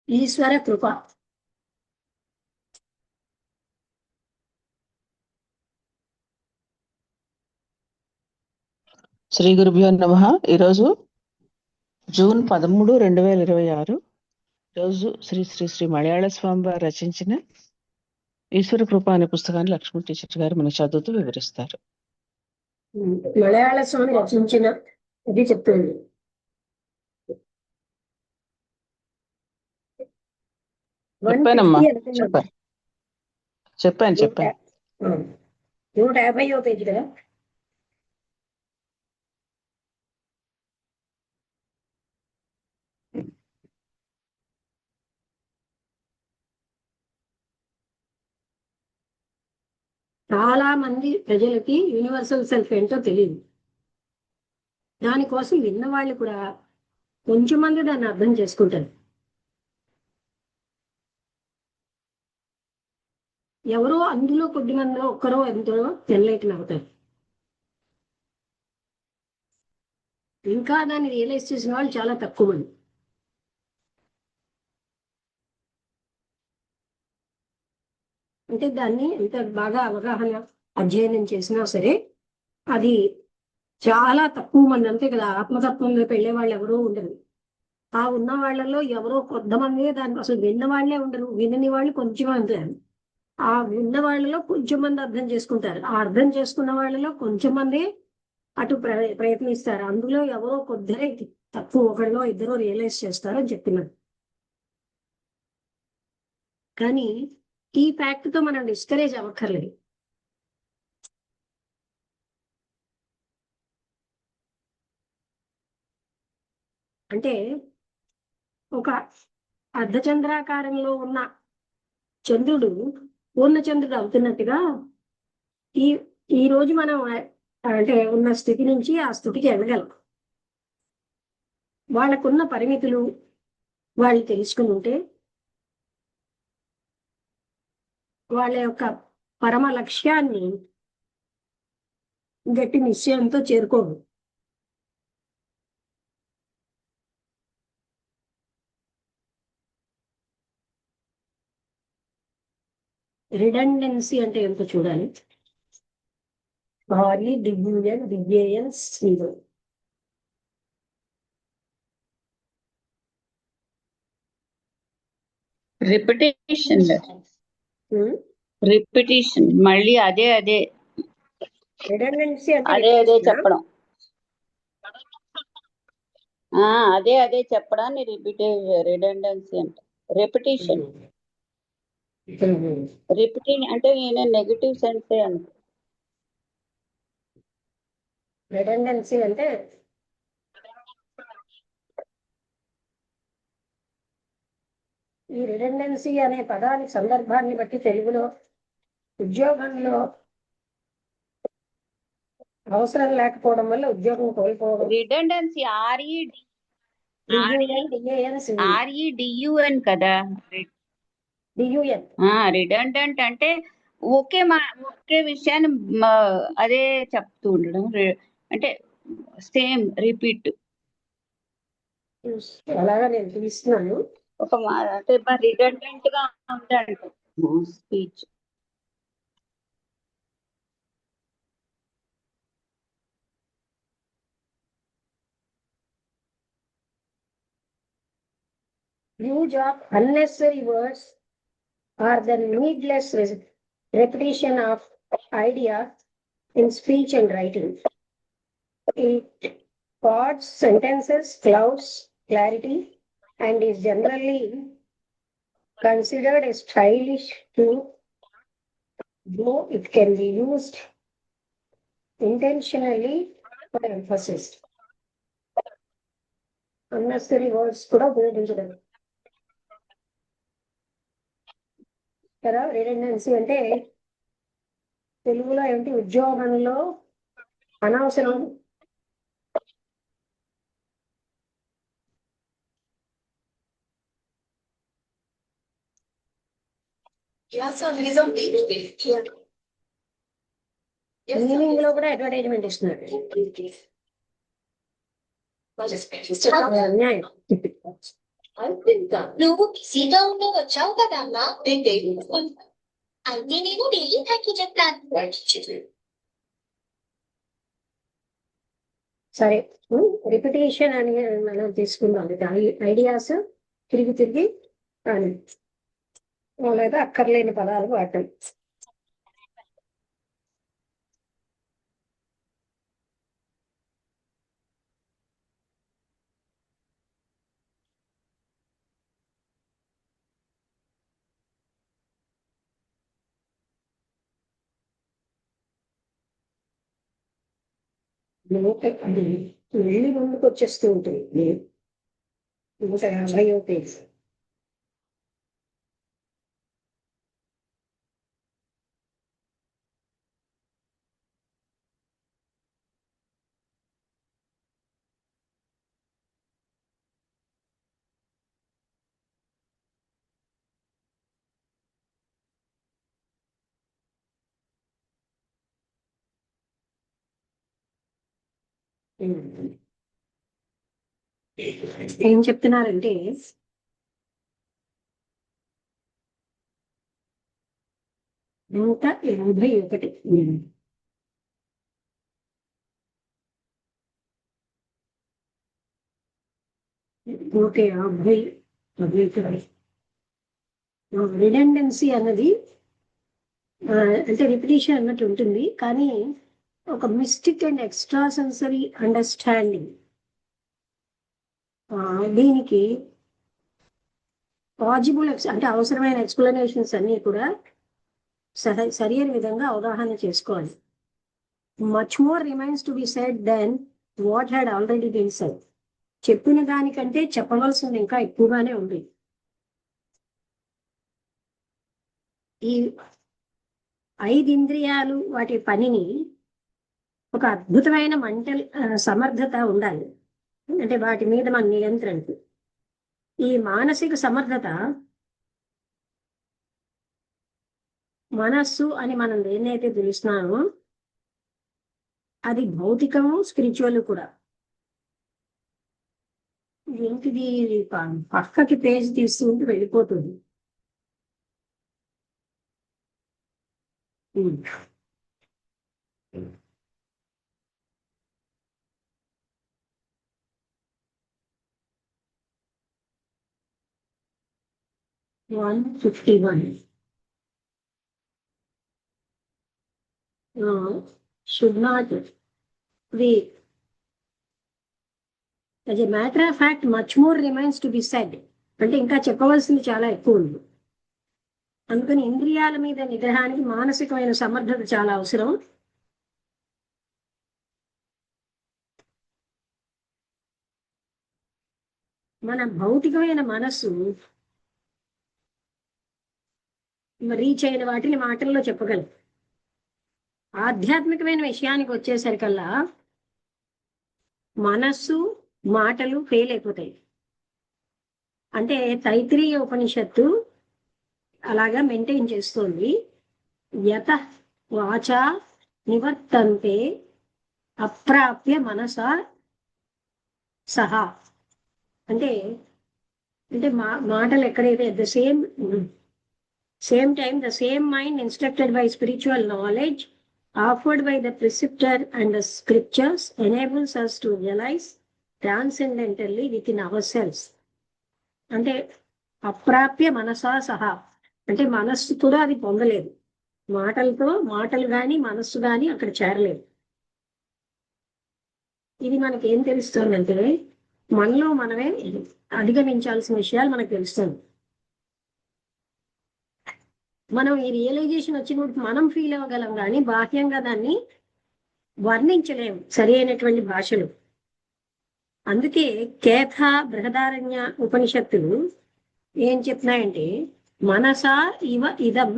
ఈశ్వర కృప. శ్రీ గురుభ్యో నమః. ఈరోజు జూన్ 13, 2026 రోజు శ్రీ శ్రీ శ్రీ మలయాళ స్వామి వారు రచించిన ఈశ్వర కృప అనే పుస్తకాన్ని లక్ష్మణ్ టీచర్ గారు మన చదువుతూ వివరిస్తారు. మలయాళ స్వామి రచించిన ఇది చెప్తుంది. చెప్పానమ్మా, చెప్పాను 150వ పేజీ కదా. చాలా మంది ప్రజలకి యూనివర్సల్ సెల్ఫ్ ఏంటో తెలియదు. దానికోసం విన్నవాళ్ళు కూడా కొంచెం మంది దాన్ని అర్థం చేసుకుంటారు. ఎవరో అందులో కొద్ది మందిలో ఒక్కరో ఎంతో ఎన్లైటన్ అవుతారు. ఇంకా దాన్ని రియలైజ్ చేసిన వాళ్ళు చాలా తక్కువ మంది. అంటే దాన్ని ఎంత బాగా అవగాహన అధ్యయనం చేసినా సరే అది చాలా తక్కువ మంది. అంతే కదా, ఆత్మతత్వంలోకి వెళ్ళే వాళ్ళు ఎవరో ఉండరు. ఆ ఉన్న వాళ్ళలో ఎవరో కొంతమంది దాన్ని అసలు విన్న వాళ్ళే ఉండరు, వినని వాళ్ళు కొంచెం అంటారు. ఆ విన్న వాళ్ళలో కొంచెం మంది అర్థం చేసుకుంటారు. ఆ అర్థం చేసుకున్న వాళ్ళలో కొంచెం మంది అటు ప్రయత్నిస్తారు. అందులో ఎవరో కొద్దిరే తక్కువ, ఒకళ్ళో ఇద్దరు రియలైజ్ చేస్తారు అని చెప్తున్నారు. కానీ ఈ ఫ్యాక్ట్ తో మనం డిస్కరేజ్ అవ్వక్కర్లేదు. అంటే ఒక అర్ధచంద్రాకారంలో ఉన్న చంద్రుడు పూర్ణచంద్రుడు అవుతున్నట్టుగా ఈ ఈ రోజు మనం అంటే ఉన్న స్థితి నుంచి ఆ స్థితికి వెళ్ళగలం. వాళ్ళకున్న పరిమితులు వాళ్ళు తెలుసుకుని ఉంటే వాళ్ళ యొక్క పరమ లక్ష్యాన్ని గట్టి నిశ్చయంతో చేరుకోరు. రిడెండెన్సీ అంటే ఎంతో చూడాలి. REDUNDANCY. రిపిటేషన్ రిపిటేషన్ మళ్ళీ అదే అదే రిడెండెన్సీ అంటే అదే అదే చెప్పడం. అదే అదే చెప్పడాన్ని రిడెండెన్సీ అంటే రిపిటేషన్. రిపిటింగ్ అంటే ఈయన నెగటివ్ సెన్సే అనుకో. రిడెండెన్సీ అంటే ఈ రిడెండెన్సీ అనే పదాన్ని సందర్భాన్ని బట్టి తెలుగులో ఉద్యోగంలో అవసరం లేకపోవడం వల్ల ఉద్యోగం కోల్పోవడం. రిడెండెన్సీ REDUN కదా. రిడెండెంట్ అంటే ఒకే విషయాన్ని అదే చెప్తూ ఉండడం. అంటే సేమ్ రిపీట్. అలాగా నేను చూస్తున్నాను. అంటే రిడెండెంట్ గా ఉంటాడు speech. Use of unnecessary words or the needless repetition of ideas in speech and writing. It adds sentences, clouds clarity, and is generally considered a stylish tool, though it can be used intentionally for emphasis. Unnecessary words కూడా ఉపయోగించడం కదా. Redundancy అంటే తెలుగులో ఏంటి, ఉద్యోగంలో అనవసరం meaning లో కూడా అడ్వర్టైజ్మెంట్ ఇస్తున్నారు. అన్యాయం. నువ్వు బిజీగా ఉండి వచ్చావు కదా అమ్మా. అయితే నేను డైలీ ప్యాకేజ్ ప్లాన్ సరే, రిపిటేషన్ అని మనం తీసుకుందాం. ఐడియాస్ తిరిగి తిరిగి అని, లేదా అక్కర్లేని పదాలు వాడటం. అది వెళ్ళి ముందుకు వచ్చేస్తూ ఉంటుంది. 150వ పేజ్. ఏం చెప్తున్నారంటే, 181. 150. రిడెండెన్సీ అన్నది అంటే రిపిటేషన్ అన్నట్టు ఉంటుంది, కానీ ఒక mystic and extra sensory understanding, దీనికి పాజిబుల్ అంటే అవసరమైన ఎక్స్ప్లెనేషన్స్ అన్ని కూడా సరైన విధంగా అవగాహన చేసుకోవాలి. Much more remains to be said than what had already been said. చెప్పిన దానికంటే చెప్పవలసింది ఇంకా ఎక్కువగానే ఉంది. ఈ 5 ఇంద్రియాలు వాటి పనిని ఒక అద్భుతమైన మెంటల్ సమర్థత ఉండాలి, అంటే వాటి మీద మన నియంత్రణకు. ఈ మానసిక సమర్థత, మనస్సు అని మనం దేన్నైతే పిలుస్తున్నామో అది భౌతికము, స్పిరిచువల్ కూడా. ఏంటిది, పక్కకి పేజ్ తీసుకుంటూ వెళ్ళిపోతుంది. One 51. Should not be. As a matter of fact, much more remains to be said. అంటే ఇంకా చెప్పవలసింది చాలా ఎక్కువ ఉంది. అందుకని ఇంద్రియాల మీద నిగ్రహానికి మానసికమైన సమర్థత చాలా అవసరం. మన భౌతికమైన మనస్సు రీచ్ అయిన వాటిని మాటల్లో చెప్పగలం. ఆధ్యాత్మికమైన విషయానికి వచ్చేసరికల్లా మనస్సు, మాటలు ఫెయిల్ అయిపోతాయి. అంటే తైత్రీయ ఉపనిషత్తు అలాగా మెయింటైన్ చేస్తోంది. యత వాచా నివర్తంతే అప్రాప్య మనసా సహా. అంటే అంటే మాటలు ఎక్కడైతే at the same time the same mind instructed by spiritual knowledge offered by the preceptor and the scriptures enables us to realize transcendentally within ourselves. అంటే అప్రాప్య మనసా సహా, అంటే మనస్సు కూడా అది పొందలేదు. మాటలు కానీ మనస్సు కానీ అక్కడ చేరలేదు. ఇది మనకి ఏం తెలుస్తుందంటే మనలో మనమే అధిగమించాల్సిన విషయాలు మనకు తెలుస్తుంది. మనం ఈ రియలైజేషన్ వచ్చినప్పుడు మనం ఫీల్ అవ్వగలం, కానీ బాహ్యంగా దాన్ని వర్ణించలేము సరి అయినటువంటి భాషలు. అందుకే కేథ, బృహదారణ్య ఉపనిషత్తులు ఏం చెప్తున్నాయంటే, మనసా ఇవ ఇదం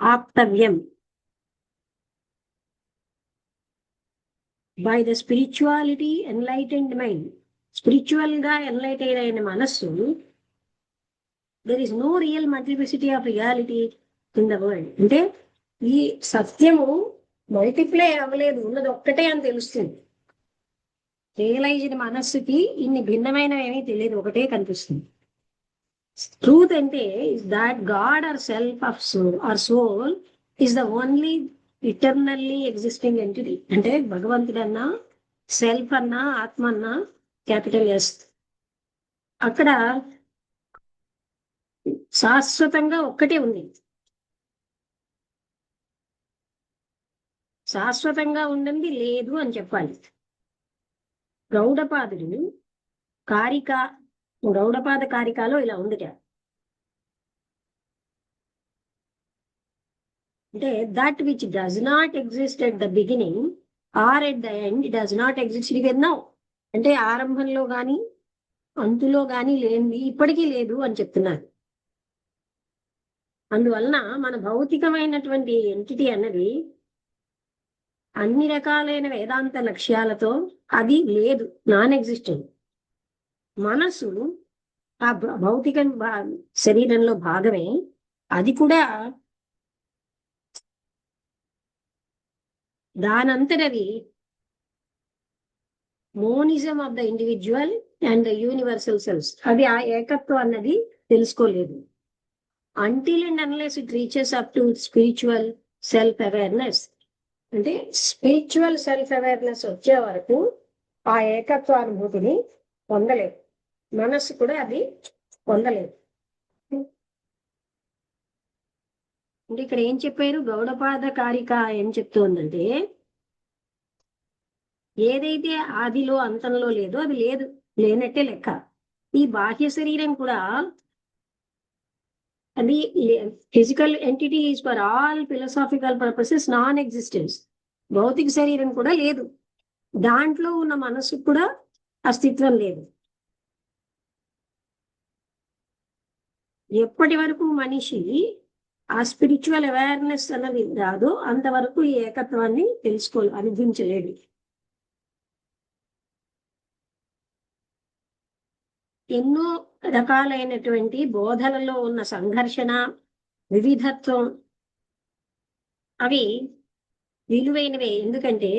ఆప్తవ్యం by the spirituality enlightened mind. Spiritual గా ఎన్లైటెడ్ అయిన మనస్సు, there is no real multiplicity of reality in the world. అంటే ఈ సత్యము మల్టిప్లై అవ్వలేదు, ఉన్నది ఒక్కటే అని తెలుస్తుంది. రియలైజ్డ్ మనస్సుకి ఇన్ని భిన్నమైనవేమీ తెలియదు, ఒకటే కనిపిస్తుంది. ట్రూత్ అంటే that God or self of soul or soul is the only eternally existing entity. అంటే భగవంతుడన్నా, సెల్ఫ్ అన్నా, ఆత్మ అన్నా, క్యాపిటల్ ఎస్, అక్కడ శాశ్వతంగా ఒక్కటే ఉంది. శాశ్వతంగా ఉండింది లేదు అని చెప్పాలి. గౌడపాదుడు కారిక, గౌడపాద కారికలో ఇలా ఉందిట. అంటే that which does not exist at the beginning are at the end does not exist even now. అంటే ఆరంభంలో గాని అంతులో గాని లేనిది ఇప్పటికీ లేదు అని చెప్తున్నారు. అందువలన మన భౌతికమైనటువంటి ఎంటిటీ అన్నది అన్ని రకాలైన వేదాంత లక్ష్యాలతో అది లేదు, నాన్ ఎగ్జిస్టెంట్. మనసు ఆ భౌతిక శరీరంలో భాగమే, అది కూడా దానంతటది monism of the individual and the universal selves. అది ఆ ఏకత్వం అన్నది తెలుసుకోలేదు. Until and unless it reaches up to spiritual self awareness. అంటే స్పిరిచువల్ సెల్ఫ్ అవేర్నెస్ వచ్చే వరకు ఆ ఏకత్వానుభూతిని పొందలేదు, మనస్సు కూడా అది పొందలేదు. అంటే ఇక్కడ ఏం చెప్పారు, గౌడపాద కారిక ఏం చెప్తోందంటే ఏదైతే ఆదిలో అంతంలో లేదో అది లేదు, లేనట్టే లెక్క. ఈ బాహ్య శరీరం కూడా అది physical entity is for all philosophical purposes non existence. భౌతిక శరీరం కూడా లేదు, దాంట్లో ఉన్న మనసు కూడా అస్తిత్వం లేదు. ఎప్పటి వరకు మనిషి ఆ స్పిరిచువల్ అవేర్నెస్ అన్నది రాదో అంతవరకు ఈ ఏకత్వాన్ని అనుభవించలేడు. ఎన్నో రకాలైనటువంటి బోధనలో ఉన్న సంఘర్షణ, వివిధత్వం అవి విలువైనవే. ఎందుకంటే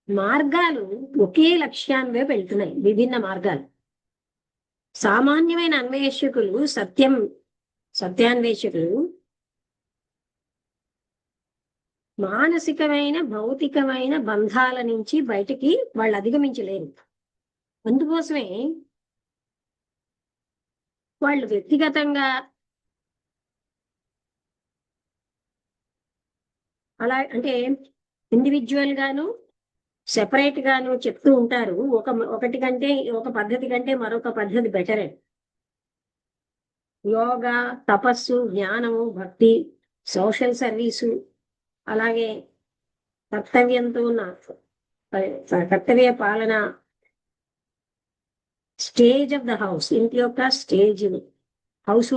మార్గాలు ఒకే లక్ష్యాన్వే వెళ్తున్నాయి, విభిన్న మార్గాలు. సామాన్యమైన అన్వేషకులు, సత్యాన్వేషకులు మానసికమైన భౌతికమైన బంధాల నుంచి బయటికి వాళ్ళు అధిగమించలేరు. అందుకోసమే వాళ్ళు వ్యక్తిగతంగా అలా అంటే ఇండివిజువల్ గాను సెపరేట్ గాను చెప్తూ ఉంటారు. ఒకటి కంటే ఒక పద్ధతి కంటే మరొక పద్ధతి బెటర్ అని. యోగా, తపస్సు, జ్ఞానము, భక్తి, సోషల్ సర్వీసు, అలాగే కర్తవ్యంతో ఉన్న కర్తవ్య పాలన, స్టేజ్ ఆఫ్ ద హౌస్, ఇంటి యొక్క స్టేజ్, హౌస్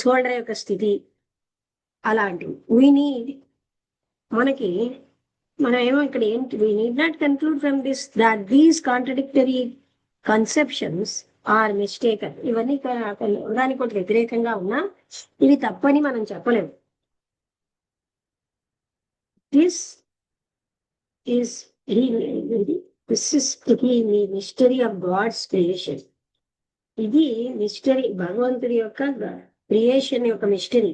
హోల్డర్ యొక్క స్థితి, అలాంటివి వీ నీడ్. మనం ఏమో ఇక్కడ ఏంటి, we need not conclude from this that these contradictory conceptions are mistaken. ఇవన్నీ దానికి ఒకటి వ్యతిరేకంగా ఉన్నా ఇవి తప్పని మనం చెప్పలేము. This is the mystery of God's creation. ఇది మిస్టరీ, భగవంతుడి యొక్క క్రియేషన్ యొక్క మిస్టరీ.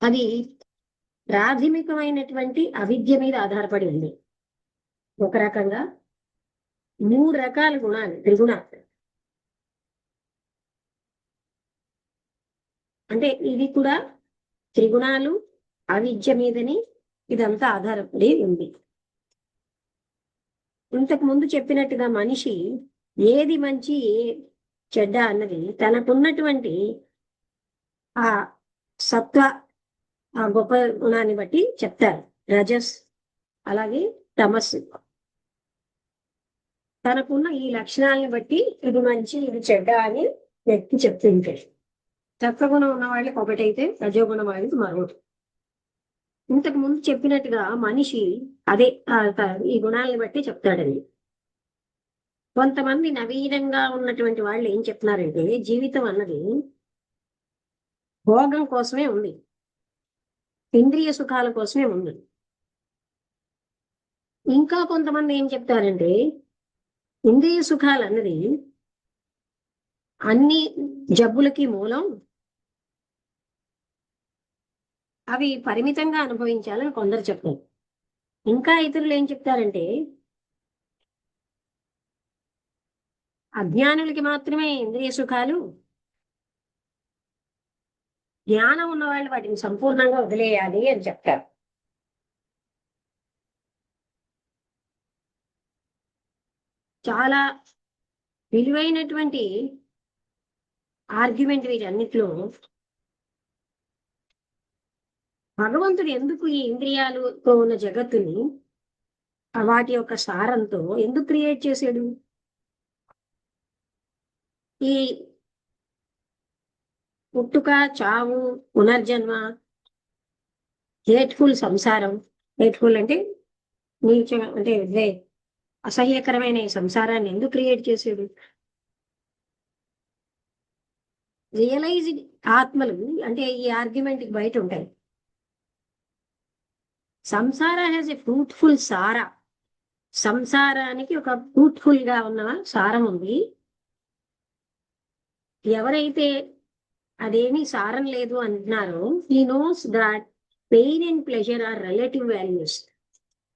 అది ప్రాథమికమైనటువంటి అవిద్య మీద ఆధారపడి ఉంది. ఒక రకంగా 3 రకాల గుణాలు, త్రిగుణాలు. అంటే ఇది కూడా త్రిగుణాలు, అవిద్య మీదని ఇదంతా ఆధారపడి ఉంది. ఇంతకు ముందు చెప్పినట్టుగా మనిషి ఏది మంచి ఏ చెడ్డ అన్నది తనకున్నటువంటి ఆ సత్వ, ఆ గొప్ప గుణాన్ని బట్టి చెప్తారు. రజస్ అలాగే తమస్సు, తనకున్న ఈ లక్షణాలను బట్టి ఇది మంచి ఇది చెడ్డ అని వ్యక్తి చెప్తుంటాడు. సత్వగుణం ఉన్న వాళ్ళకి ఒకటైతే రజోగుణం వాళ్ళకి మరొకటి. ఇంతకు ముందు చెప్పినట్టుగా మనిషి అదే ఈ గుణాలను బట్టి చెప్తాడని. కొంతమంది నవీనంగా ఉన్నటువంటి వాళ్ళు ఏం చెప్తున్నారంటే జీవితం అన్నది భోగం కోసమే ఉంది, ఇంద్రియ సుఖాల కోసమే ఉంది. ఇంకా కొంతమంది ఏం చెప్తారంటే ఇంద్రియ సుఖాలు అన్నది అన్ని జబ్బులకి మూలం, అవి పరిమితంగా అనుభవించాలని కొందరు చెప్తారు. ఇంకా ఇతరులు ఏం చెప్తారంటే అజ్ఞానులకి మాత్రమే ఇంద్రియ సుఖాలు, జ్ఞానం ఉన్న వాళ్ళు వాటిని సంపూర్ణంగా వదిలేయాలి అని చెప్తారు. చాలా విలువైనటువంటి ఆర్గ్యుమెంట్ వీటన్నిటిలో భగవంతుడు ఎందుకు ఈ ఇంద్రియాలతో ఉన్న జగత్తుని వాటి యొక్క సారంతో ఎందుకు క్రియేట్ చేశాడు? ఈ పుట్టుక, చావు, పునర్జన్మ, హేట్ఫుల్ సంసారం, హేట్ఫుల్ అంటే నీచ అంటే అసహ్యకరమైన ఈ సంసారాన్ని ఎందుకు క్రియేట్ చేశాడు? రియలైజ్డ్ ఆత్మలు అంటే ఈ ఆర్గ్యుమెంట్ బయట ఉంటాయి. సంసార హ్యాస్ ఎ ఫ్రూట్ఫుల్ సారా, సంసారానికి ఒక ఫ్రూట్ఫుల్ గా ఉన్న సారం ఉంది. ఎవరైతే అదేమీ సారం లేదు అంటున్నారో he knows that pain and pleasure are relative values.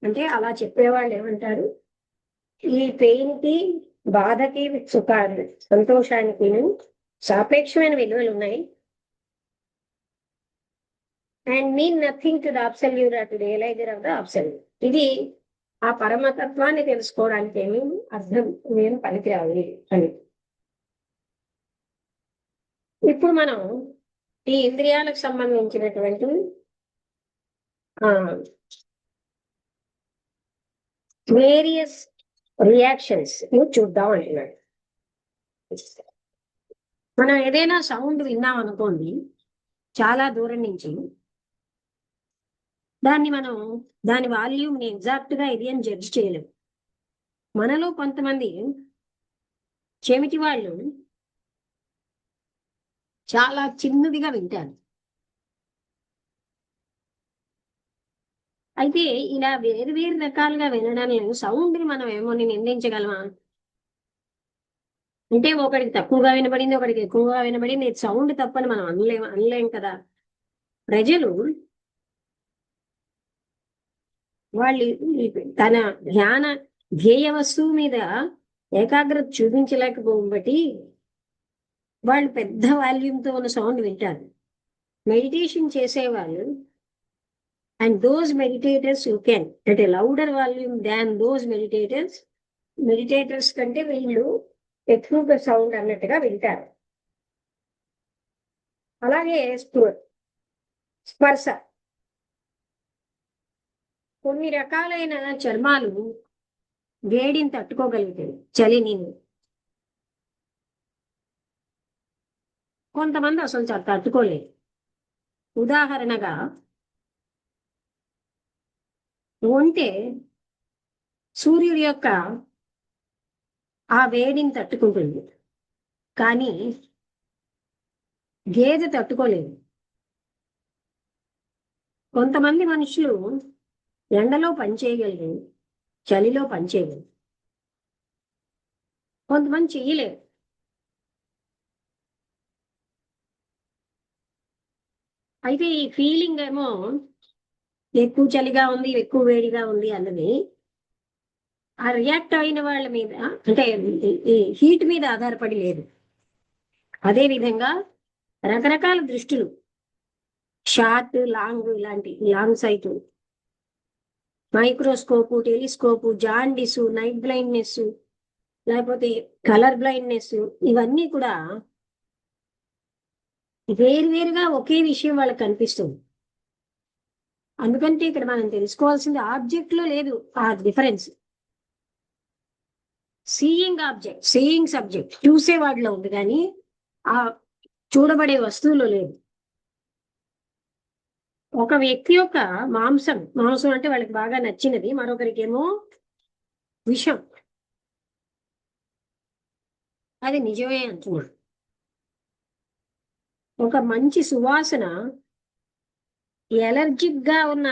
అంటే అలా చెప్పేవాళ్ళు ఏమంటారు, ఈ పెయిన్ కి, బాధకి, సుఖాన్ని, సంతోషానికి సాపేక్షమైన విలువలు ఉన్నాయి. And mean nothing to the absolute or to realiser of the absolute. ఇది ఆ పరమతత్వాన్ని తెలుసుకోవడానికి ఏమి అర్థం నేను పనికిరావాలి అని. ఇప్పుడు మనం ఈ ఇంద్రియాలకు సంబంధించినటువంటి వేరియస్ రియాక్షన్స్ చూద్దాం అంటున్నాడు. మనం ఏదైనా సౌండ్ విన్నాం అనుకోండి చాలా దూరం నుంచి, దాని వాల్యూమ్ ని ఎగ్జాక్ట్ గా ఇది అని జడ్జ్ చేయలేము. మనలో కొంతమంది చెమిటి వాళ్ళు చాలా చిన్నదిగా వింటారు. అయితే ఇలా వేరు వేరు రకాలుగా వినడానికి సౌండ్ ని మనం ఏమో నిందించగలమా? అంటే ఒకడికి తక్కువగా వినబడింది, ఒకడికి ఎక్కువగా వినబడింది, సౌండ్ తప్పని మనం అనలేం కదా. ప్రజలు వాళ్ళు తన ధ్యేయ వస్తువు మీద ఏకాగ్రత చూపించలేకపోబట్టి వాళ్ళు పెద్ద వాల్యూమ్తో ఉన్న సౌండ్ వింటారు. మెడిటేషన్ చేసేవాళ్ళు and those meditators you can at a louder volume than those meditators కంటే వీళ్ళు ఎక్కువగా సౌండ్ అన్నట్టుగా వింటారు. అలాగే స్పర్శ, కొన్ని రకాలైన చర్మాలు వేడిని తట్టుకోగలుగుతాయి, చలిని. కొంతమంది అసలు తట్టుకోలేదు. ఉదాహరణగా ఒంటె సూర్యుడి యొక్క ఆ వేడిని తట్టుకుంటుంది, కానీ గేదె తట్టుకోలేదు. కొంతమంది మనుషులు ఎండలో పనిచేయగలిగి చలిలో పనిచేయగలరు, కొంతమంది చెయ్యలేరు. అయితే ఈ ఫీలింగ్ ఏమో ఎక్కువ చలిగా ఉంది, ఎక్కువ వేడిగా ఉంది అన్నది ఆ రియాక్ట్ అయిన వాళ్ళ మీద, అంటే ఈ హీట్ మీద ఆధారపడి లేదు. అదే విధంగా రకరకాల దృష్టిలు, షార్ట్, లాంగ్, ఇలాంటి long site, microscope, telescope, jaundice, night blindness, లేకపోతే కలర్ బ్లైండ్నెస్, ఇవన్నీ కూడా వేరువేరుగా ఒకే విషయం వాళ్ళకి కనిపిస్తుంది. అందుకంటే ఇక్కడ మనం తెలుసుకోవాల్సింది ఆబ్జెక్ట్ లో లేదు ఆ డిఫరెన్స్. సీయింగ్ సబ్జెక్ట్ చూసేవాడిలో ఉంది, కానీ ఆ చూడబడే వస్తువులో లేదు. ఒక వ్యక్తి యొక్క మాంసం అంటే వాళ్ళకి బాగా నచ్చినది, మరొకరికి ఏమో విషం. అది నిజమే అంటున్నాడు. ఒక మంచి సువాసన ఎలర్జిక్ గా ఉన్న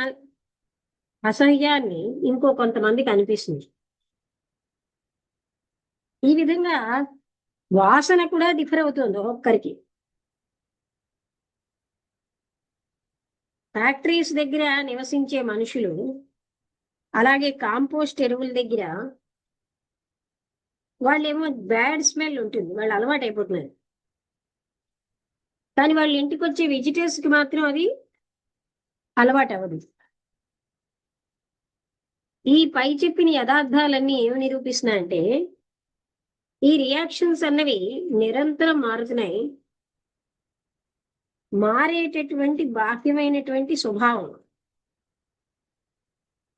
అసహ్యాన్ని ఇంకో కొంతమందికి అనిపిస్తుంది. ఈ విధంగా వాసన కూడా డిఫర్ అవుతుంది ఒక్కొక్కరికి. ఫ్యాక్టరీస్ దగ్గర నివసించే మనుషులు, అలాగే కాంపోస్ట్ ఎరువుల దగ్గర వాళ్ళేమో బ్యాడ్ స్మెల్ ఉంటుంది, వాళ్ళు అలవాటు అయిపోతున్నారు. కానీ వాళ్ళ ఇంటికి వచ్చే విజిటర్స్ కి మాత్రం అది అలవాటు అవ్వదు. ఈ పై చెప్పిన యథార్థాలన్నీ ఏమి నిరూపిస్తున్నాయంటే ఈ రియాక్షన్స్ అన్నవి నిరంతరం మారుతున్నాయి. మారేటటువంటి బాహ్యమైనటువంటి స్వభావం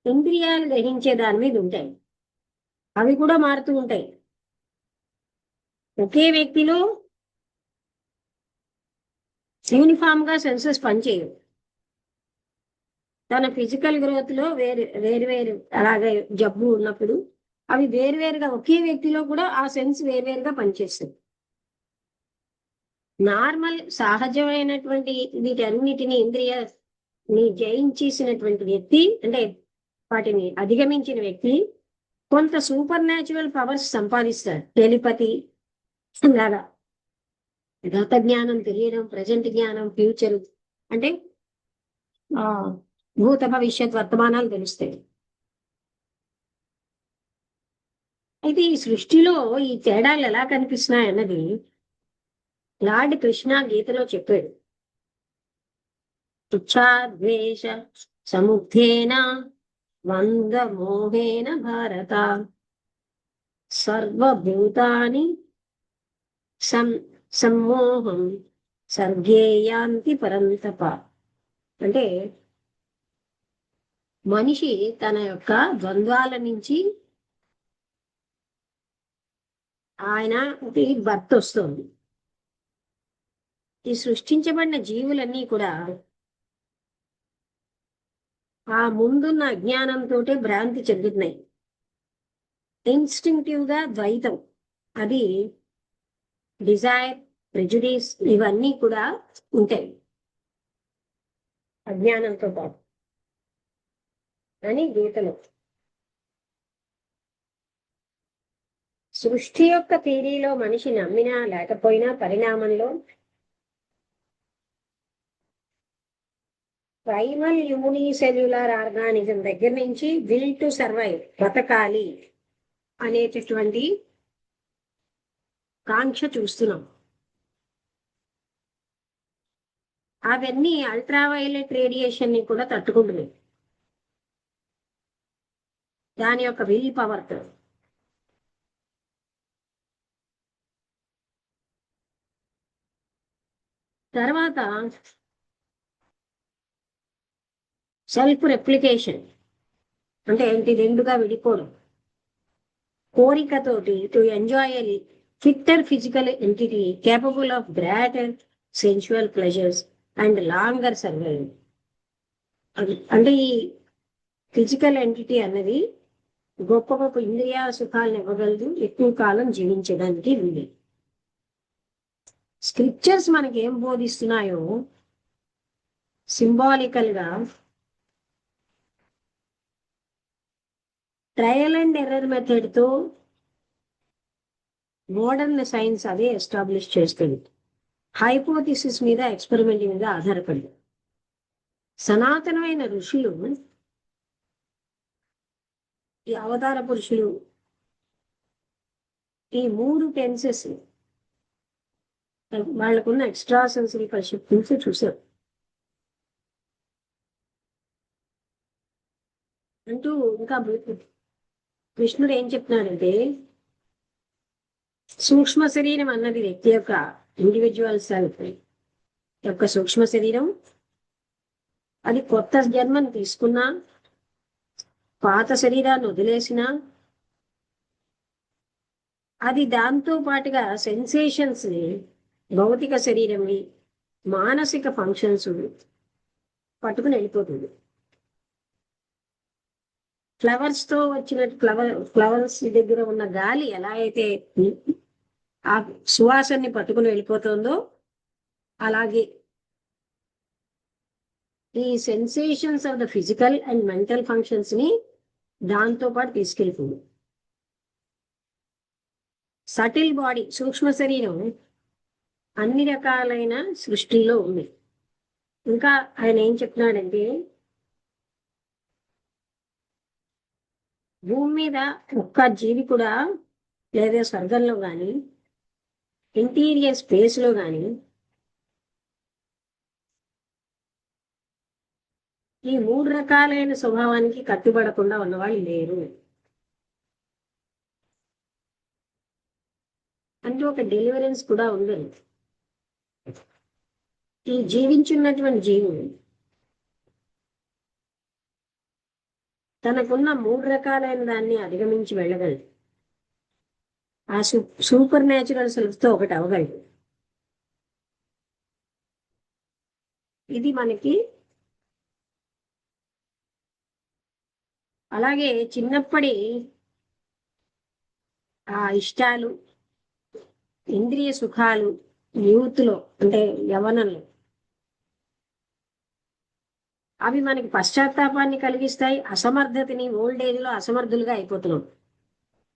ఇంద్రియాలు గ్రహించే దాని మీద ఉంటాయి, అవి కూడా మారుతూ ఉంటాయి. ఒకే వ్యక్తిలో యూనిఫామ్ గా సెన్సెస్ పనిచేయవు. తన ఫిజికల్ గ్రోత్ లో వేరు అలాగే జబ్బు ఉన్నప్పుడు అవి వేరువేరుగా, ఒకే వ్యక్తిలో కూడా ఆ సెన్స్ వేరువేరుగా పనిచేస్తుంది. నార్మల్ సహజమైనటువంటి వీటన్నిటిని ఇంద్రియాన్ని జయించేసినటువంటి వ్యక్తి, అంటే వాటిని అధిగమించిన వ్యక్తి కొంత సూపర్ న్యాచురల్ పవర్స్ సంపాదిస్తాడు. టెలిపతి లాగా గత జ్ఞానం తెలియడం, ప్రజెంట్ జ్ఞానం, ఫ్యూచర్ అంటే భూత భవిష్యత్ వర్తమానాలు తెలుస్తాయి. అయితే ఈ సృష్టిలో ఈ తేడాలు ఎలా కనిపిస్తున్నాయి అన్నది లార్డ్ కృష్ణ గీతలో చెప్పాడు. తుచ్ఛాద్వేష సముద్ధేన వంద మోహేన భారత సర్వభూతాని సమ్మోహం సర్గేయాంతి పరంతప. అంటే మనిషి తన యొక్క ద్వంద్వాల నుంచి ఆయన భర్త వస్తుంది. ఈ సృష్టించబడిన జీవులన్నీ కూడా ఆ ముందున్న అజ్ఞానంతో భ్రాంతి చెందుతున్నాయి. ఇన్స్టింక్టివ్ గా ద్వైతం, అది డిజైర్, ప్రెజుడిస్ ఇవన్నీ కూడా ఉంటాయి అజ్ఞానంతో పాటు అని గీతలో. సృష్టి యొక్క థియరీలో మనిషి నమ్మినా లేకపోయినా పరిణామంలో ప్రైమల్ యూనిసెల్యులర్ ఆర్గానిజం దగ్గర నుంచి విల్ టు సర్వైవ్, బతకాలి అనేటటువంటి కాంక్ష చూస్తున్నాం. అవన్నీ అల్ట్రావైలెట్ రేడియేషన్ ని కూడా తట్టుకుంటున్నాయి దాని యొక్క విల్ పవర్ తో. తర్వాత సెల్ఫ్ రెప్లికేషన్ అంటే ఏంటి? రెండుగా విడిపోవడం, కోరికతోటి to enjoy a fitter physical entity capable of greater sensual pleasures and longer survive. అంటే ఈ ఫిజికల్ ఎంటిటీ అన్నది గొప్ప గొప్ప ఇంద్రియ సుఖాలను ఇవ్వగలదు, ఎక్కువ కాలం జీవించడానికి ఉంది. స్క్రిప్చర్స్ మనకి ఏం బోధిస్తున్నాయో సింబాలికల్ గా ట్రయల్ అండ్ ఎర్రర్ మెథడ్ తో మోడర్న్ సైన్స్ అదే ఎస్టాబ్లిష్ చేస్తుంది. హైపోథిసిస్ మీద, ఎక్స్పెరిమెంట్ మీద ఆధారపడి సనాతనమైన ఋషులు, ఈ అవతార పురుషులు ఈ మూడు టెన్సెస్ వాళ్ళకున్న ఎక్స్ట్రా సెన్సరీ పర్సెప్షన్స్ చూశారు. అంటూ ఇంకా కృష్ణుడు ఏం చెప్తున్నాడంటే సూక్ష్మ శరీరం అన్నది వ్యక్తి యొక్క ఇండివిజువల్ సెల్ఫ్ యొక్క సూక్ష్మ శరీరం. అది కొత్త జన్మను తీసుకున్నా, పాత శరీరాన్ని వదిలేసినా, అది దాంతో పాటుగా సెన్సేషన్స్ ని, భౌతిక శరీరంని, మానసిక ఫంక్షన్స్ పట్టుకుని వెళ్ళిపోతుంది. ఫ్లవర్స్ తో వచ్చిన ఫ్లవర్స్ దగ్గర ఉన్న గాలి ఎలా అయితే ఆ సువాసనని పట్టుకుని వెళ్ళిపోతుందో అలాగే ఈ sensations of the physical and mental functions ని దాంతో పాటు తీసుకెళ్తుంది. సటిల్ బాడీ, సూక్ష్మ శరీరం అన్ని రకాలైన సృష్టిల్లో ఉంది. ఇంకా ఆయన ఏం చెప్తున్నాడంటే, భూమి మీద ఒక్క జీవి కూడా లేదా స్వర్గంలో కానీ ఇంటీరియర్ స్పేస్ లో కానీ ఈ 3 రకాలైన స్వభావానికి కట్టుబడకుండా ఉన్నవాళ్ళు లేరు. అంటే ఒక డెలివరెన్స్ కూడా ఉండదు. ఈ జీవించున్నటువంటి జీవుడు తనకున్న 3 రకాలైన దాన్ని అధిగమించి వెళ్ళగలడు. ఆ సూపర్ న్యాచురల్ సెల్ఫ్ తో ఒకటి అవ్వగలడు. ఇది మనకి అలాగే చిన్నప్పటి ఆ ఇష్టాలు, ఇంద్రియ సుఖాలు యూత్లో అంటే యవ్వనంలో అవి మనకి పశ్చాత్తాపాన్ని కలిగిస్తాయి. అసమర్థతని, ఓల్డ్ ఏజ్ లో అసమర్థులుగా అయిపోతున్నాం.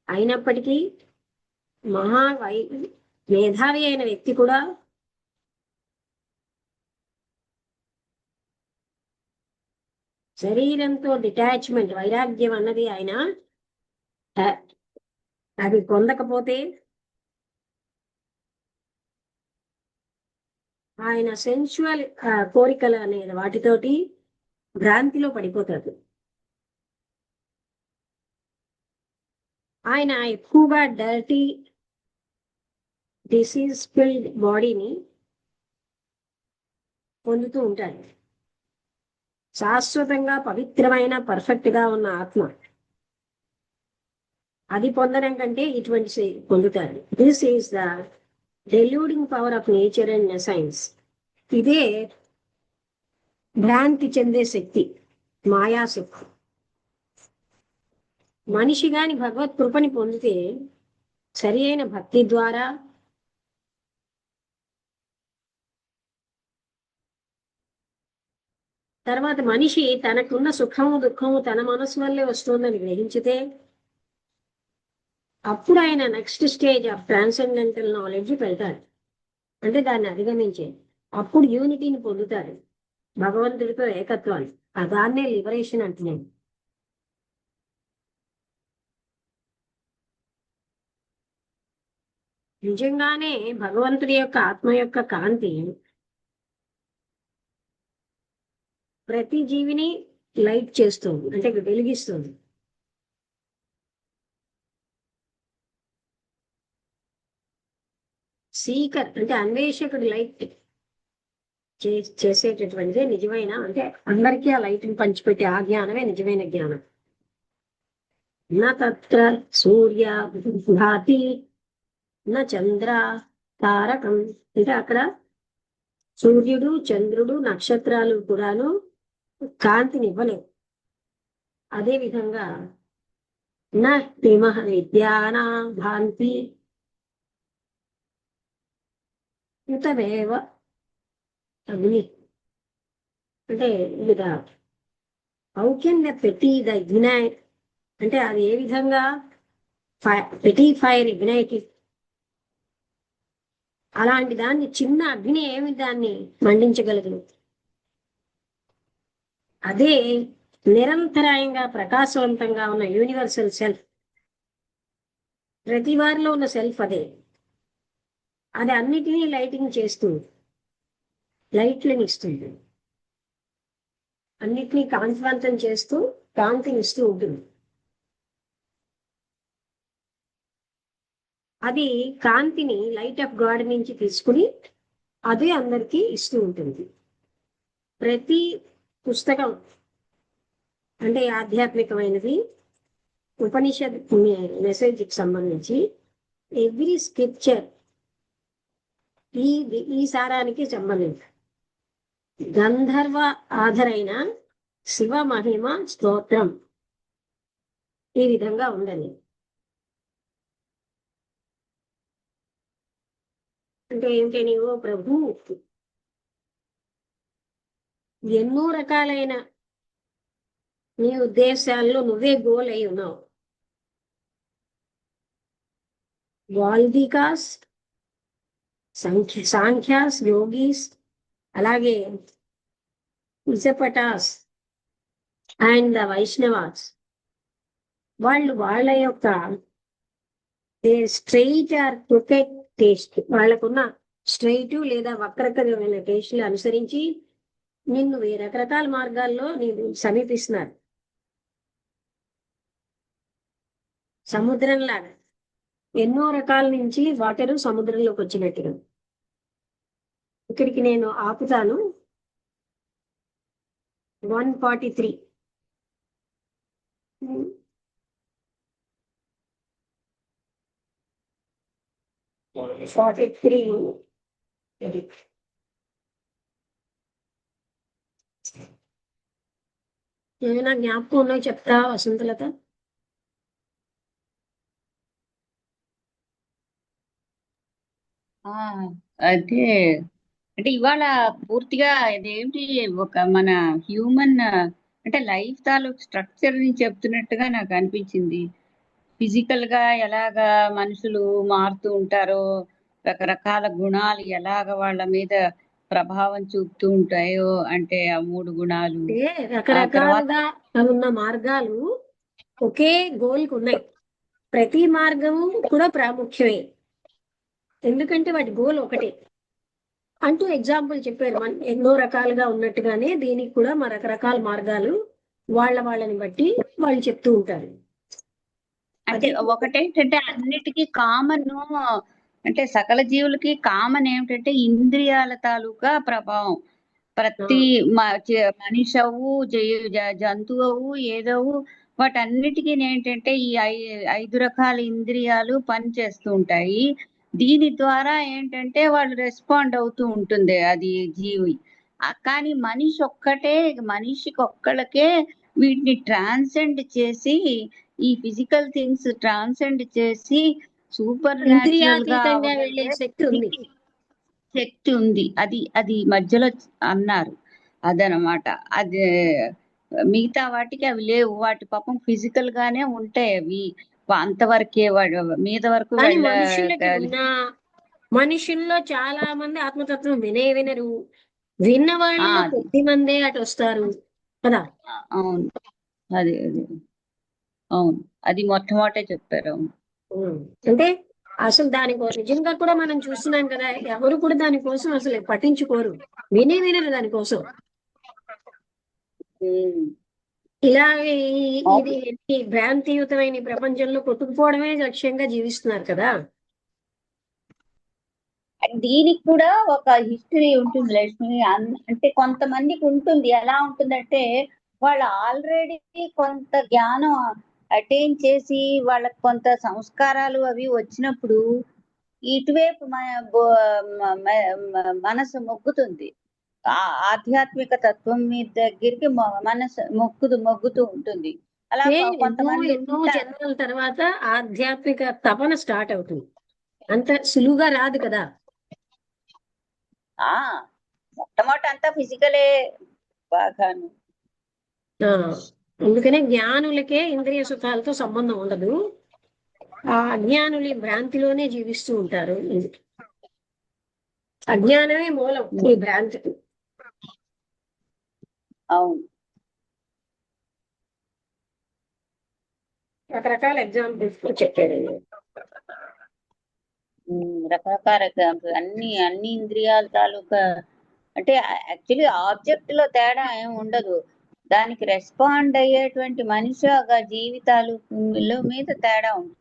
అయినప్పటికీ మేధావి అయిన వ్యక్తి కూడా శరీరంతో డిటాచ్మెంట్, వైరాగ్యం అన్నది ఆయన అది పొందకపోతే ఆయన సెన్సువల్ కోరికలు అనే వాటితోటి భ్రాంతిలో పడిపోతాడు. ఆయన ఎక్కువగా డర్టీ డిసీజ్ ఫిల్డ్ బాడీని పొందుతూ ఉంటాడు. శాశ్వతంగా పవిత్రమైన పర్ఫెక్ట్ గా ఉన్న ఆత్మ అది పొందడం కంటే ఇటువంటి పొందుతారు. This is the deluding power of nature and science. ఇదే భ్రాంతి చెందే శక్తి, మాయాశక్తి. మనిషి గాని భగవత్ కృపని పొందితే సరి అయిన భక్తి ద్వారా తర్వాత మనిషి తనకున్న సుఖము దుఃఖము తన మనసు వల్లే వస్తుందని గ్రహించితే అప్పుడు ఆయన next stage of transcendental knowledge వెళ్తాడు. అంటే దాన్ని అధిగమించే అప్పుడు యూనిటీని పొందుతాడు, భగవంతుడితో ఏకత్వాన్ని. దాన్నే లిబరేషన్ అంటున్నాను. నిజంగానే భగవంతుడి యొక్క ఆత్మ యొక్క కాంతి ప్రతి జీవిని లైట్ చేస్తుంది, అంటే వెలిగిస్తుంది. సీకర్ అంటే అన్వేషకుడు లైట్ చేసేటటువంటిదే నిజమైన, అంటే అందరికీ ఆ లైట్ని పంచిపెట్టే ఆ జ్ఞానమే నిజమైన జ్ఞానం. నా తత్ర సూర్య భాతి నా చంద్ర తారకం, అంటే అక్కడ సూర్యుడు చంద్రుడు నక్షత్రాలు కూడాను కాంతిని ఇవ్వలేవు. అదే విధంగా నా తిమహ విద్యానా భాంతి యుతమేవ అగ్ని, అంటే ఇది how can the petty the ignite, అంటే అది ఏ విధంగా పెటీ ఫైర్ ఇగ్నైట్, అలాంటి దాన్ని చిన్న అగ్ని ఏమి దాన్ని మండించగలదు. అదే నిరంతరాయంగా ప్రకాశవంతంగా ఉన్న యూనివర్సల్ సెల్ఫ్, ప్రతి వారిలో ఉన్న సెల్ఫ్ అదే. అది అన్నిటినీ లైటింగ్ చేస్తుంది, లైట్లను ఇస్తుంది, అన్నిటినీ కాంతివంతం చేస్తూ కాంతిని ఇస్తూ ఉంటుంది. అది కాంతిని లైట్ ఆఫ్ గాడ్ నుంచి తీసుకుని అదే అందరికీ ఇస్తూ ఉంటుంది. ప్రతి పుస్తకం అంటే ఆధ్యాత్మికమైనది, ఉపనిషత్ మెసేజ్కి సంబంధించి ఎవ్రీ స్క్రిప్చర్ ఈ సారానికి సంబంధించి గంధర్వ ఆధరైన శివ మహిమ స్తోత్రం ఈ విధంగా ఉండాలి. అంటే ఏంటి, నీవో ప్రభు ఎన్నో రకాలైన నీ ఉద్దేశాల్లో నువ్వే గోల్ అయి ఉన్నావు. వాల్మీకాస్, సాంఖ్యాస్, యోగీస్, అలాగే ఇసపటాస్ అండ్ ద వైష్ణవాస్, వాళ్ళు వాళ్ళ యొక్క స్ట్రైట్ ఆర్ క్రికెట్ టేస్ట్, వాళ్ళకున్న స్ట్రైట్ లేదా వక్రకరమైన టేస్ట్లు అనుసరించి నిన్ను రకరకాల మార్గాల్లో నేను సమీపిస్తున్నారు. సముద్రంలాగా ఎన్నో రకాల నుంచి వాటరు సముద్రంలోకి వచ్చినట్టుగా. ఇక్కడికి నేను ఆపుతాను. 143. ఏమైనా జ్ఞాపకం ఉన్నాయో చెప్తా వసంతలత? ఆ, అదే అంటే ఇవాళ పూర్తిగా ఇదేంటి ఒక మన హ్యూమన్ అంటే లైఫ్ తాలూకు స్ట్రక్చర్ ని చెప్తున్నట్టుగా నాకు అనిపించింది. ఫిజికల్ గా ఎలాగా మనుషులు మారుతూ ఉంటారో, రకరకాల గుణాలు ఎలాగ వాళ్ళ మీద ప్రభావం చూపుతూ ఉంటాయో, అంటే ఆ 3 గుణాలు. అంటే ఆ తర్వాత రకరకాలుగా ఉన్న మార్గాలు ఒకే గోల్కి ఉన్నాయి. ప్రతి మార్గము కూడా ప్రాముఖ్యమే, ఎందుకంటే వాటి గోల్ ఒకటే అంటూ ఎగ్జాంపుల్ చెప్పారు. మన ఎన్నో రకాలుగా ఉన్నట్టుగానే దీనికి కూడా మా రకరకాల మార్గాలు వాళ్ళని బట్టి వాళ్ళు చెప్తూ ఉంటారు. అంటే అదే ఒకటేంటంటే అన్నిటికీ కామన్, అంటే సకల జీవులకి కామన్ ఏమిటంటే ఇంద్రియాల తాలూకా ప్రభావం. ప్రతి మనిషి అవ్వు, జంతువు అవ్వు, ఏదవు, వాటన్నిటికీ ఏంటంటే ఈ 5 రకాల ఇంద్రియాలు పనిచేస్తూ ఉంటాయి. దీని ద్వారా ఏంటంటే వాళ్ళు రెస్పాండ్ అవుతూ ఉంటుంది అది జీవి. కానీ మనిషికి ఒక్కళ్ళకే వీటిని ట్రాన్సెండ్ చేసి, ఈ ఫిజికల్ థింగ్స్ ట్రాన్సెండ్ చేసి సూపర్ న్యాచురల్ గా ఇంద్రియాతీతంగా వెళ్ళే శక్తి ఉంది. శక్తి ఉంది. అది మధ్యలో అన్నారు. అదనమాట. అది మిగతా వాటికి అవి లేవు. వాటి పాపం ఫిజికల్ గానే ఉంటాయి అవి. అంతవరకే మీద వరకు కానీ మనుషుల్లో చాలా మంది ఆత్మతత్వం వినరు. విన్న వాళ్ళలో కొద్ది మందే అటు వస్తారు కదా. అవును, అదే అవును, అది మొట్టమొదటే చెప్పారు. అవును, అంటే అసలు దానికోసం నిజంగా కూడా మనం చూస్తున్నాం కదా, ఎవరు కూడా దానికోసం అసలు పట్టించుకోరు, వినరు దానికోసం. ఇలాగే ఇది భ్రాంతియుతమైన ఈ ప్రపంచంలో కొట్టుకుపోవడమే లక్ష్యంగా జీవిస్తున్నారు కదా. దీనికి కూడా ఒక హిస్టరీ ఉంటుంది లక్ష్మి. అంటే కొంతమందికి ఉంటుంది. ఎలా ఉంటుందంటే వాళ్ళు ఆల్రెడీ కొంత జ్ఞానం అటైన్ చేసి వాళ్ళకి కొంత సంస్కారాలు అవి వచ్చినప్పుడు ఇటువైపు మనసు మొగ్గుతుంది. ఆధ్యాత్మిక తత్వం మీద దగ్గరికి మనసు మొగ్గుతూ ఉంటుంది. అలా కొంతమంది ఎన్నో జన్మల తర్వాత ఆధ్యాత్మిక తపన స్టార్ట్ అవుతుంది. అంత సులువుగా రాదు కదా. మొట్టమొదటి అంతా ఫిజికలే బాగాను. అందుకనే జ్ఞానులకే ఇంద్రియ సుఖాలతో సంబంధం ఉండదు. ఆ అజ్ఞానులు భ్రాంతిలోనే జీవిస్తూ ఉంటారు. అజ్ఞానమే మూలం ఈ భ్రాంతికి. అవును, రకరకాల ఎగ్జాంపుల్స్ చెప్పాడు. రకరకాల ఎగ్జాంపుల్. అన్ని ఇంద్రియాల తాలూకా అంటే యాక్చువల్లీ ఆబ్జెక్ట్ లో తేడా ఏమి ఉండదు. దానికి రెస్పాండ్ అయ్యేటువంటి మనిషి జీవితాలు మీద తేడా ఉంటుంది.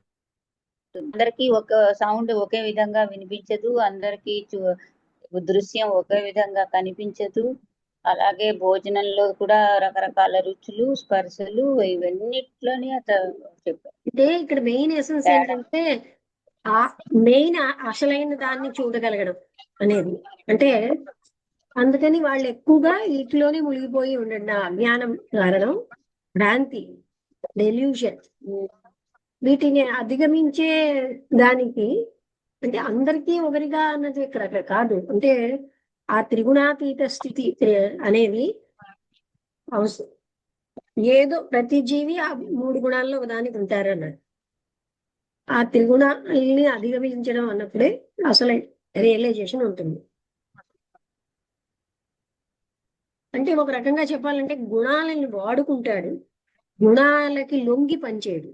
అందరికీ ఒక సౌండ్ ఒకే విధంగా వినిపించదు, అందరికీ దృశ్యం ఒకే విధంగా కనిపించదు. అలాగే భోజనంలో కూడా రకరకాల రుచులు, స్పర్శలు, ఇవన్నిట్లోనే అతను చెప్పారు. అంటే ఇక్కడ మెయిన్ ఎసెన్స్ ఏంటంటే అసలైన దాన్ని చూడగలగడం అనేది. అంటే అందుకని వాళ్ళు ఎక్కువగా వీటిలోనే మునిగిపోయి ఉండండి. అజ్ఞానం కారణం, భ్రాంతి, డెల్యూషన్. వీటిని అధిగమించే దానికి అంటే అందరికీ ఒకరిగా అన్నది ఇక్కడ కాదు. అంటే ఆ త్రిగుణాతీత స్థితి అనేది అవసరం ఏదో ప్రతి జీవి ఆ 3 గుణాల్లో ఒకదానికి ఉంటారు అన్నాడు. ఆ త్రిగుణాలని అధిగమించడం అన్నప్పుడే అసలు రియలైజేషన్ ఉంటుంది. అంటే ఒక రకంగా చెప్పాలంటే గుణాలని వాడుకుంటాడు, గుణాలకి లొంగి పనిచేయడు.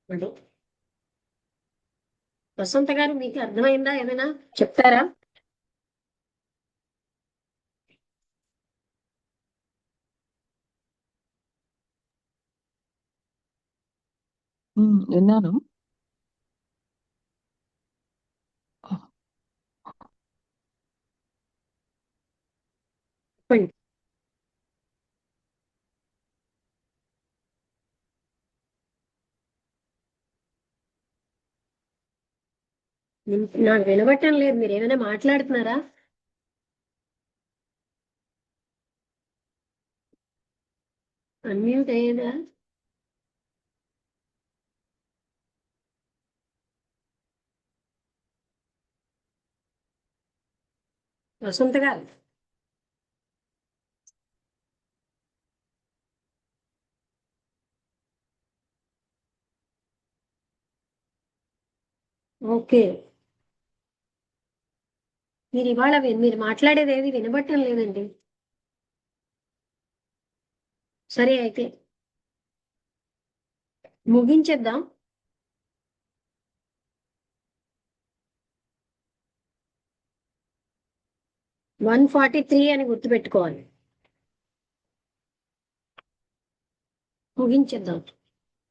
అంటే వసంత గారు మీకు అర్థమైందా? ఏమైనా చెప్తారా? విన్నాను. చెప్పండి. నాకు వినబట్టం లేదు, మీరు ఏమైనా మాట్లాడుతున్నారా? అన్మ్యూట్ అయ్యేదా? వసంత గారు ఓకే. మీరు ఇవాళ మీరు మాట్లాడేది ఏది వినబట్టం లేదండి. సరే అయితే ముగించేద్దాం. 143 అని గుర్తుపెట్టుకోవాలి. ముగించేద్దాం.